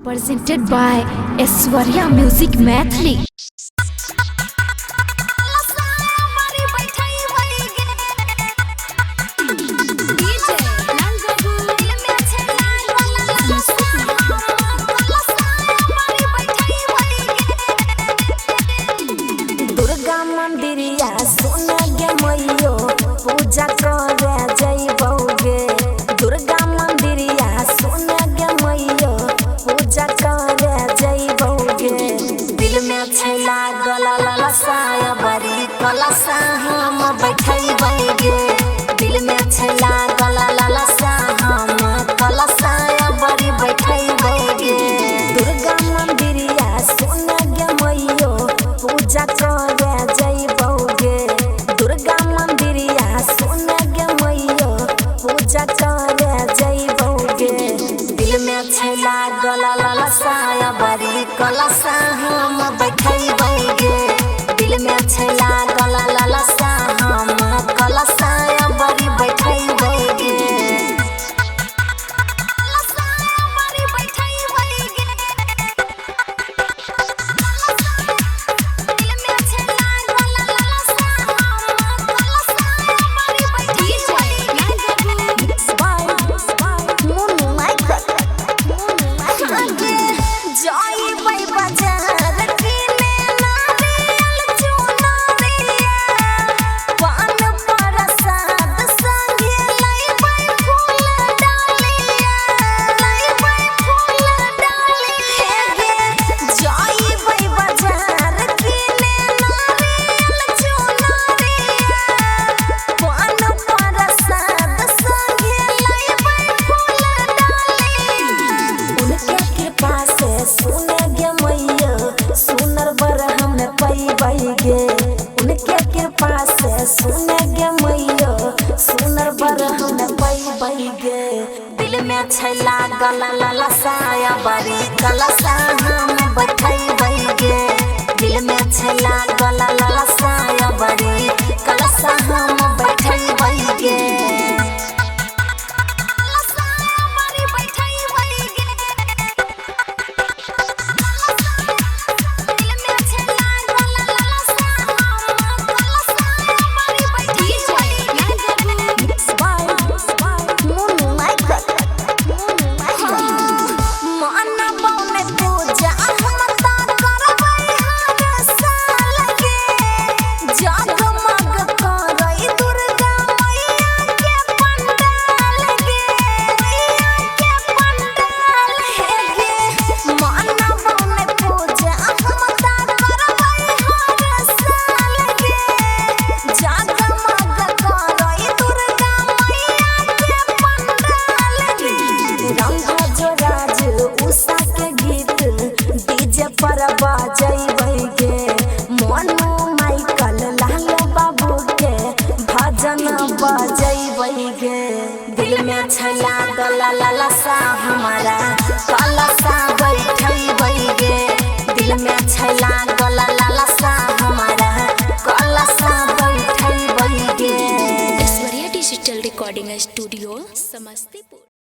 Presented by Aishwarya Music Mathli. Durga मंदिरिया सुन गे मैयो पूजा करे जइबौगे। दुर्गा मंदिरिया सुन गे मैयो पूजा करे जइबौगे। दिल में छै लागल ललसा बड़ी कलसा हम बैठैबौगे। दिल में छै लागल ललसा हम कलसा बड़ी बैठैबौगे। दुर्गा मंदिरिया सुन गे मैयो पूजा करे जइबौगे। दुर्गा मंदिरिया सुन गे मैयो पूजा करे जइबौगे। दिल में छै लागल ललसा बड़ी कलसा हम बैठैबौगे। दिल में छै लागल ललसा हम कलसा बड़ी बैठैबौगे। उनके कृपा से सुन गे मैयो सुनर बर हम पैबैगे। दिल में छै लागल ललसा बड़ी कलसा हम बैठैबैगे। दिल में छै लागल ललसा बड़ी कलसा हम बैठैबैगे। बजैबैगे मोनू माइकल लाल बाबू के भजन बजैबैगे। दिल में छै लागल ललसा हमारा कलसा बैठैबैगे। दिल में छै लागल ललसा हमारा कलसा बैठैबैगे। Aishwarya Digital Recording Studio, Samastipur.